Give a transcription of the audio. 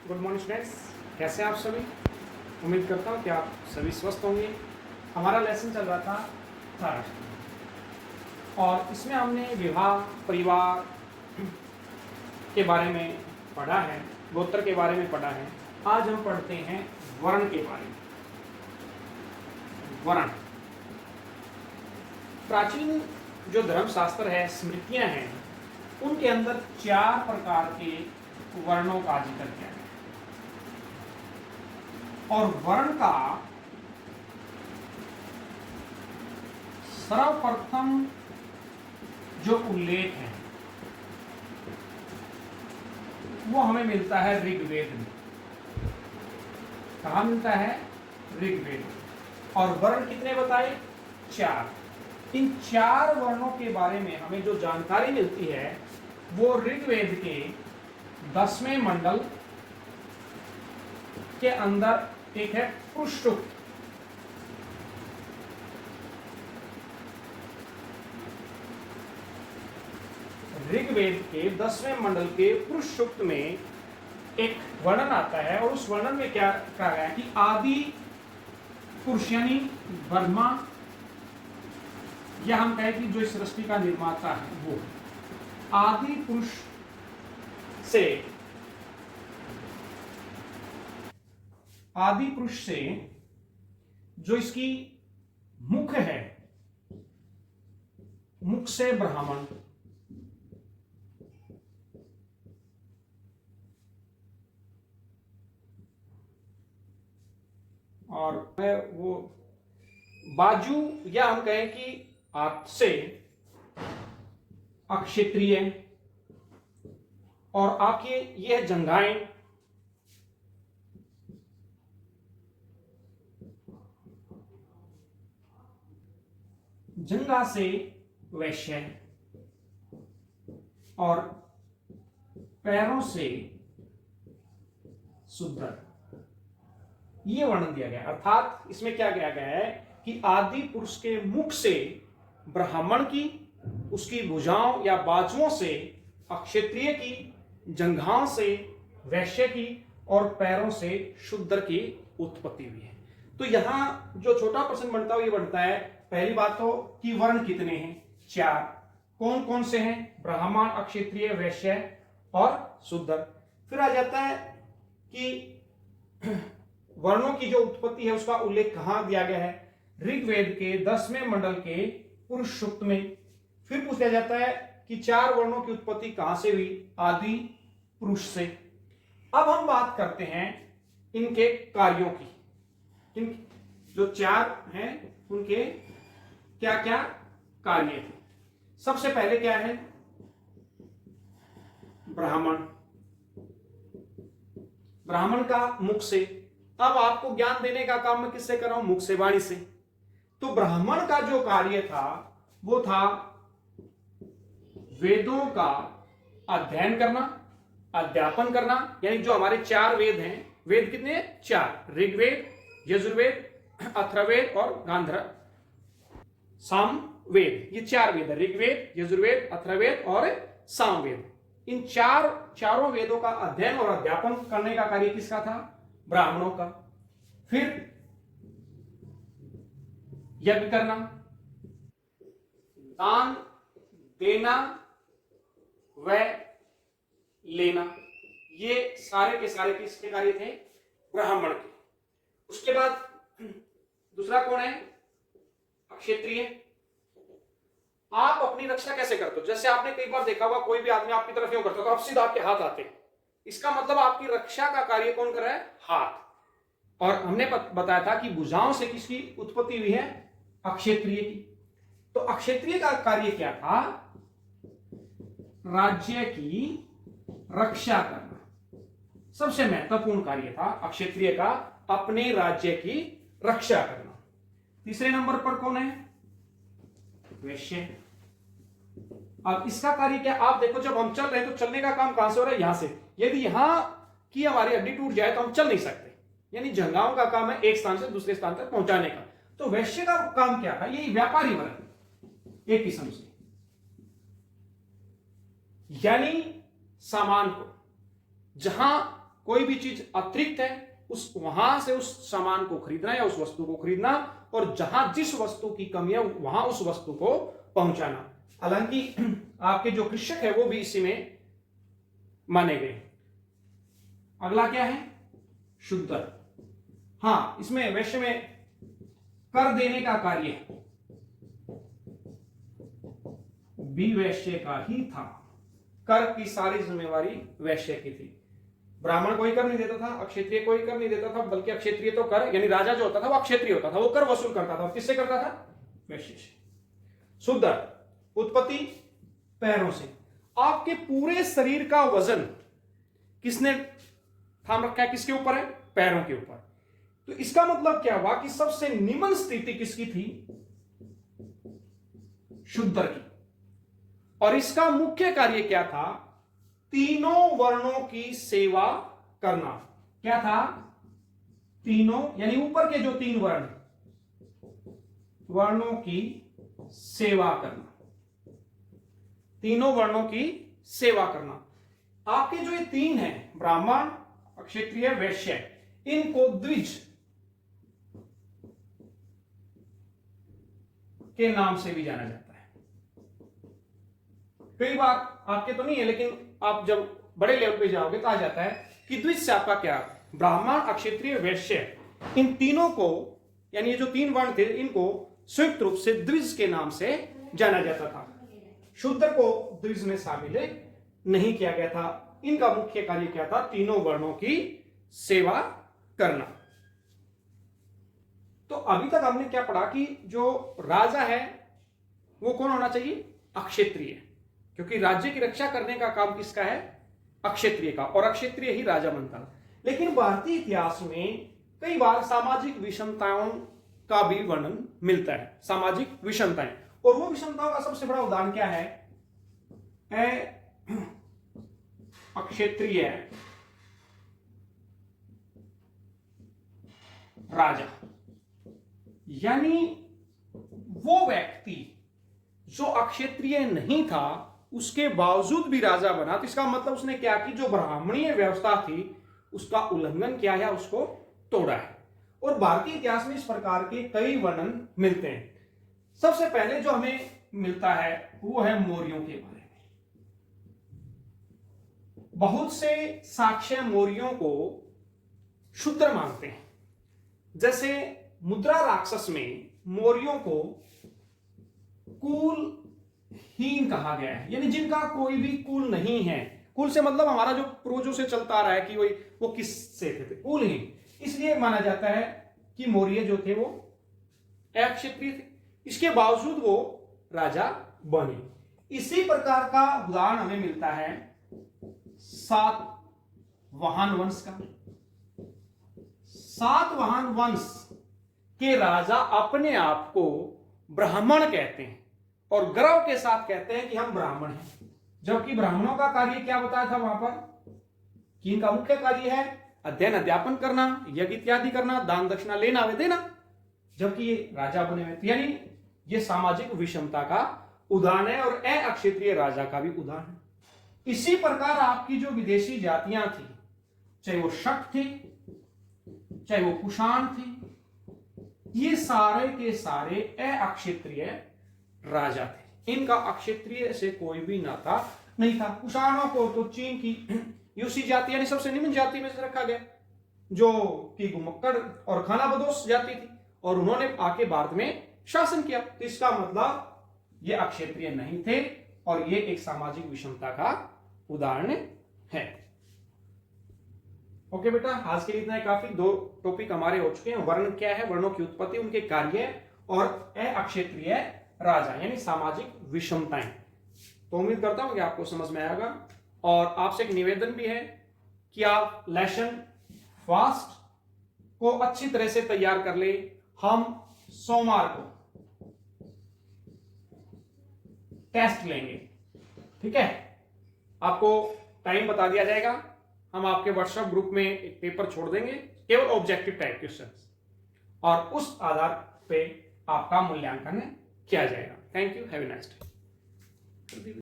Good morning students, कैसे हैं आप सभी। उम्मीद करता हूँ कि आप सभी स्वस्थ होंगे। हमारा लेसन चल रहा था राष्ट्र और इसमें हमने विवाह परिवार के बारे में पढ़ा है, गोत्र के बारे में पढ़ा है। आज हम पढ़ते हैं वर्ण के बारे में। वर्ण प्राचीन जो धर्मशास्त्र है, स्मृतियां हैं, उनके अंदर 4 प्रकार के वर्णों का जिक्र किया गया और वर्ण का सर्वप्रथम जो उल्लेख है वो हमें मिलता है ऋग्वेद में। कहाँ मिलता है? ऋग्वेद में। और वर्ण कितने बताए? 4। इन 4 वर्णों के बारे में हमें जो जानकारी मिलती है वो ऋग्वेद के 10वें मंडल के अंदर एक है पुरुष सूक्त। ऋग्वेद के 10वें मंडल के पुरुष सूक्त में एक वर्णन आता है और उस वर्णन में क्या कहा गया है कि आदि पुरुष यानी ब्रह्मा, या हम कहें कि जो इस सृष्टि का निर्माता है वो आदि पुरुष से जो इसकी मुख है, मुख से ब्राह्मण, और वो बाजू या हम कहें कि हाथ से अक्षत्रिय, और आपके यह जंघाएं जंघा से वैश्य और पैरों से शूद्र, ये वर्णन दिया गया। अर्थात इसमें क्या किया गया है कि आदि पुरुष के मुख से ब्राह्मण की, उसकी भुजाओं या बाजुओं से अक्षत्रिय की, जंघाओं से वैश्य की और पैरों से शूद्र की उत्पत्ति हुई है। तो यहां जो छोटा प्रश्न बनता है ये बनता है, पहली बात तो कि वर्ण कितने हैं? 4। कौन कौन से हैं? ब्राह्मण, अक्षत्रिय, वैश्य और शूद्र। फिर आ जाता है कि वर्णों की जो उत्पत्ति है उसका उल्लेख कहां दिया गया है? ऋग्वेद के 10वें मंडल के पुरुष सूक्त में। फिर पूछा जाता है कि 4 वर्णों की उत्पत्ति कहां से हुई? आदि पुरुष से। अब हम बात करते हैं इनके कार्यों की। इन जो 4 हैं उनके क्या क्या कार्य थे? सबसे पहले क्या है? ब्राह्मण। ब्राह्मण का मुख से। अब आपको ज्ञान देने का काम मैं किससे कर रहा हूं? मुख से, वाणी से। तो ब्राह्मण का जो कार्य था वो था वेदों का अध्ययन करना, अध्यापन करना, यानी जो हमारे 4 वेद हैं। वेद कितने हैं? 4। ऋग्वेद, यजुर्वेद, अथर्ववेद और गांधार सामवेद। ये 4 वेद है। ऋग्वेद, यजुर्वेद, अथर्ववेद और सामवेद। इन चारों वेदों का अध्ययन और अध्यापन करने का कार्य किसका था? ब्राह्मणों का। फिर यज्ञ करना, दान देना व लेना, ये सारे के सारे किसके कार्य थे? ब्राह्मण के। उसके बाद दूसरा कौन है? क्षत्रिय। आप अपनी रक्षा कैसे करते हो? जैसे आपने कई बार देखा होगा, कोई भी आदमी आपकी तरफ यूं करता है तो आप सीधा आपके हाथ आते हैं। इसका मतलब आपकी रक्षा का कार्य कौन कर रहा है? हाथ। और हमने बताया था कि भुजाओं से किसकी उत्पत्ति हुई है? अक्षत्रिय की। तो अक्षत्रिय का कार्य क्या था? राज्य की रक्षा करना। सबसे महत्वपूर्ण कार्य था अक्षत्रिय का, अपने राज्य की रक्षा करना। तीसरे नंबर पर कौन है? वैश्य। अब इसका कार्य क्या? आप देखो, जब हम चल रहे हैं तो चलने का काम कहां से हो रहा है? यहां से। यदि यहां की हमारी हड्डी टूट जाए तो हम चल नहीं सकते, यानी जंघाओं का काम है एक स्थान से दूसरे स्थान तक पहुंचाने का। तो वैश्य का काम क्या था? यही व्यापारी वर्ग एक किस्म से, यानी सामान को जहां कोई भी चीज अतिरिक्त है उस वहां से उस सामान को खरीदना या उस वस्तु को खरीदना, और जहां जिस वस्तु की कमी है वहां उस वस्तु को पहुंचाना। हालांकि आपके जो कृषक है वो भी इसी में माने गए। अगला क्या है? शुद्धर। हाँ, इसमें वैश्य में कर देने का कार्य भी वैश्य का ही था। कर की सारी जिम्मेवारी वैश्य की थी। ब्राह्मण कोई कर नहीं देता था, अक्षत्रिय कोई कर नहीं देता था, बल्कि अक्षत्रिय तो कर, यानी राजा जो होता था वो अक्षत्रिय होता था, वो कर वसूल करता था। किससे करता था? वैश्य से। शुद्धर उत्पत्ति पैरों से। आपके पूरे शरीर का वजन किसने थाम रखा है? किसके ऊपर है? पैरों के ऊपर। तो इसका मतलब क्या हुआ कि सबसे निम्न स्थिति किसकी थी? शुद्धर की। और इसका मुख्य कार्य क्या था? तीनों वर्णों की सेवा करना। क्या था? तीनों, यानी ऊपर के जो तीन वर्णों की सेवा करना। तीनों वर्णों की सेवा करना। आपके जो ये तीन हैं, ब्राह्मण, क्षत्रिय, वैश्य, इनको द्विज के नाम से भी जाना जाता है। कई बार आपके तो नहीं है, लेकिन आप जब बड़े लेवल पे जाओगे तो आ जाता है कि द्विज से आपका क्या? ब्राह्मण, क्षत्रिय, वैश्य, इन तीनों को, यानी ये जो तीन वर्ण थे, इनको संयुक्त रूप से द्विज के नाम से जाना जाता था। शूद्र को द्विज में शामिल नहीं किया गया था। इनका मुख्य कार्य क्या था? तीनों वर्णों की सेवा करना। तो अभी तक हमने क्या पढ़ा कि जो राजा है वो कौन होना चाहिए? अक्षत्रिय, क्योंकि राज्य की रक्षा करने का काम किसका है? अक्षत्रिय का, और अक्षत्रिय ही राजा बनता है। लेकिन भारतीय इतिहास में कई बार सामाजिक विषमताओं का भी वर्णन मिलता है। सामाजिक विषमताएं, और वो विषमताओं का सबसे बड़ा उदाहरण क्या है? अक्षत्रिय राजा, यानी वो व्यक्ति जो अक्षत्रिय नहीं था उसके बावजूद भी राजा बना। तो इसका मतलब उसने क्या कि जो ब्राह्मणीय व्यवस्था थी उसका उल्लंघन किया है, उसको तोड़ा है। और भारतीय इतिहास में इस प्रकार के कई वर्णन मिलते हैं। सबसे पहले जो हमें मिलता है वो है मौर्यों के बारे में। बहुत से साक्ष्य मौर्यों को शूद्र मानते हैं। जैसे मुद्रा राक्षस में मौर्यों को कुलहीन कहा गया है, यानी जिनका कोई भी कुल नहीं है। कुल से मतलब हमारा जो पूर्वजों से चलता आ रहा है कि वो किससे थे? कुलहीन। इसलिए माना जाता है कि मौर्य जो थे वो अक्षत्रिय थे, इसके बावजूद वो राजा बने। इसी प्रकार का उदाहरण हमें मिलता है सातवाहन वंश का। सातवाहन वंश के राजा अपने आप को ब्राह्मण कहते हैं और गर्व के साथ कहते हैं कि हम ब्राह्मण हैं, जबकि ब्राह्मणों का कार्य क्या बताया था वहां पर कि इनका मुख्य कार्य है अध्ययन अध्यापन करना, यज्ञ इत्यादि करना, दान दक्षिणा लेना वे देना, जबकि ये राजा बने हुए थे। यानी ये सामाजिक विषमता का उदाहरण है और अक्षत्रिय राजा का भी उदाहरण है। इसी प्रकार आपकी जो विदेशी जातियां थी, चाहे वो शक थे, चाहे वो कुषाण थे, ये सारे के सारे अक्षत्रिय राजा थे। इनका अक्षत्रिय से कोई भी नाता नहीं था। कुषाणों को तो चीन की यूसी जाति यानी सबसे निम्न जाति में से रखा गया, जो कि गुमक्कड़ और खानाबदोश जाति थी, और उन्होंने आके भारत में शासन किया। तो इसका मतलब ये अक्षत्रिय नहीं थे और ये एक सामाजिक विषमता का उदाहरण है। ओके बेटा, आज के लिए इतना ही काफी। 2 टॉपिक हमारे हो चुके हैं। वर्ण क्या है, वर्णों की उत्पत्ति, उनके कार्य, और अक्षत्रिय राजा यानी सामाजिक विषमताएं। तो उम्मीद करता हूं कि आपको समझ में आएगा। और आपसे एक निवेदन भी है कि आप लेसन फास्ट को अच्छी तरह से तैयार कर ले। हम सोमवार को टेस्ट लेंगे, ठीक है? आपको टाइम बता दिया जाएगा। हम आपके व्हाट्सएप ग्रुप में एक पेपर छोड़ देंगे, केवल ऑब्जेक्टिव टाइप क्वेश्चंस, और उस आधार पे आपका मूल्यांकन किया जाएगा। Thank you, have a nice day.